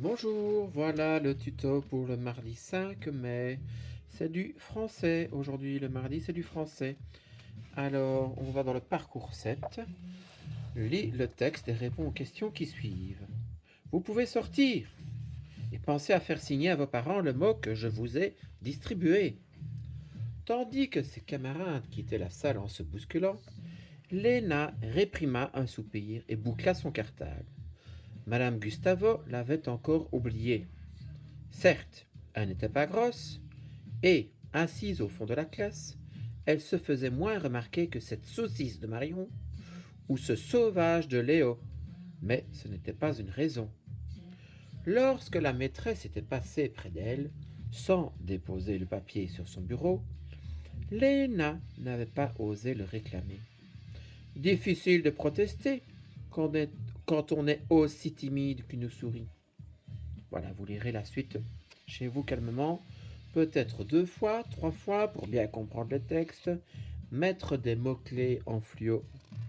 Bonjour, voilà le tuto pour le mardi 5 mai. C'est du français. Aujourd'hui, le mardi, c'est du français. Alors, on va dans le parcours 7. Lis le texte et réponds aux questions qui suivent. Vous pouvez sortir et pensez à faire signer à vos parents le mot que je vous ai distribué. Tandis que ses camarades quittaient la salle en se bousculant, Léna réprima un soupir et boucla son cartable. Madame Gustavo l'avait encore oublié. Certes, elle n'était pas grosse, et, assise au fond de la classe, elle se faisait moins remarquer que cette saucisse de Marion ou ce sauvage de Léo, mais ce n'était pas une raison. Lorsque la maîtresse était passée près d'elle, sans déposer le papier sur son bureau, Léna n'avait pas osé le réclamer. Difficile de protester quand on est aussi timide qu'une souris. Voilà, vous lirez la suite chez vous calmement, peut-être 2 fois, 3 fois pour bien comprendre le texte, mettre des mots-clés en fluo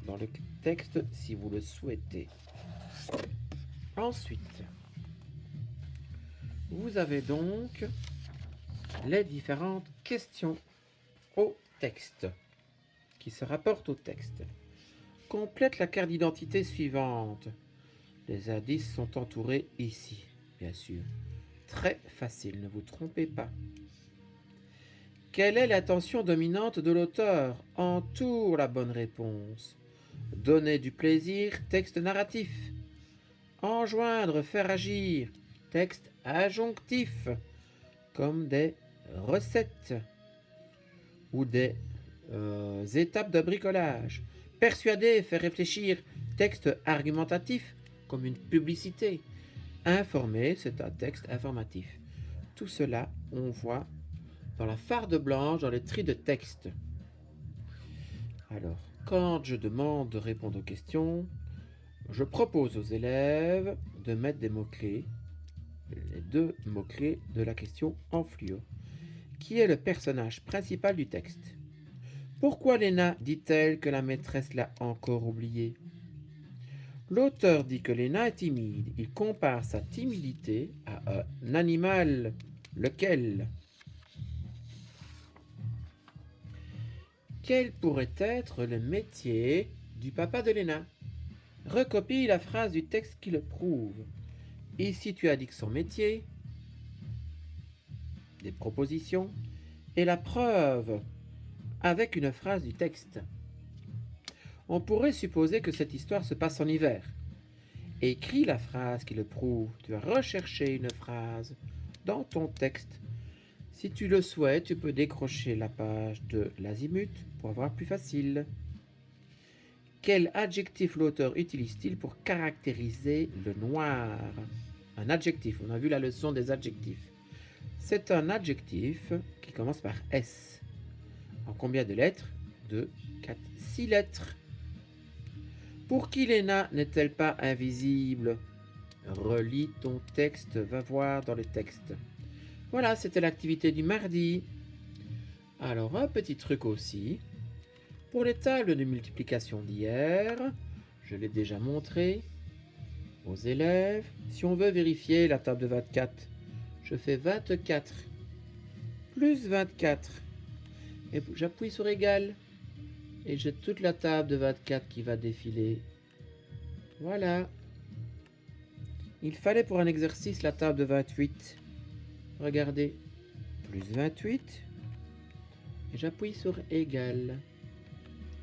dans le texte si vous le souhaitez. Ensuite, vous avez donc les différentes questions au texte qui se rapportent au texte. Complète la carte d'identité suivante. Les indices sont entourés ici, bien sûr. Très facile, ne vous trompez pas. Quelle est l'intention dominante de l'auteur? Entoure la bonne réponse. Donner du plaisir, texte narratif. Enjoindre, faire agir, texte adjonctif, comme des recettes ou des étapes de bricolage. Persuader, faire réfléchir, texte argumentatif, comme une publicité. Informer, c'est un texte informatif. Tout cela, on voit dans la farde blanche, dans les tris de texte. Alors, quand je demande de répondre aux questions, je propose aux élèves de mettre des mots-clés, les 2 mots-clés de la question en fluo. Qui est le personnage principal du texte? Pourquoi Léna dit-elle que la maîtresse l'a encore oubliée? L'auteur dit que Léna est timide. Il compare sa timidité à un animal. Lequel? Quel pourrait être le métier du papa de Léna? Recopie la phrase du texte qui le prouve. Ici, tu indiques son métier, des propositions, et la preuve avec une phrase du texte. On pourrait supposer que cette histoire se passe en hiver. Écris la phrase qui le prouve. Tu as recherché une phrase dans ton texte. Si tu le souhaites, tu peux décrocher la page de l'azimut pour avoir plus facile. Quel adjectif l'auteur utilise-t-il pour caractériser le noir? Un adjectif, on a vu la leçon des adjectifs. C'est un adjectif qui commence par S. En combien de lettres? 2, 4, 6 lettres. Pour qui Léna n'est-elle pas invisible? Relis ton texte, va voir dans le texte. Voilà, c'était l'activité du mardi. Alors, un petit truc aussi. Pour les tables de multiplication d'hier, je l'ai déjà montré aux élèves. Si on veut vérifier la table de 24, je fais 24 plus 24. Et j'appuie sur égal. Et j'ai toute la table de 24 qui va défiler. Voilà. Il fallait pour un exercice la table de 28. Regardez. Plus 28. Et j'appuie sur égal.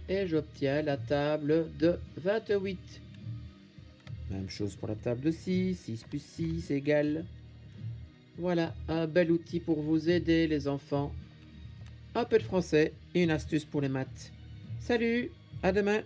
Et j'obtiens la table de 28. Même chose pour la table de 6. 6 plus 6 égale. Voilà, un bel outil pour vous aider les enfants. Un peu de français et une astuce pour les maths. Salut, à demain.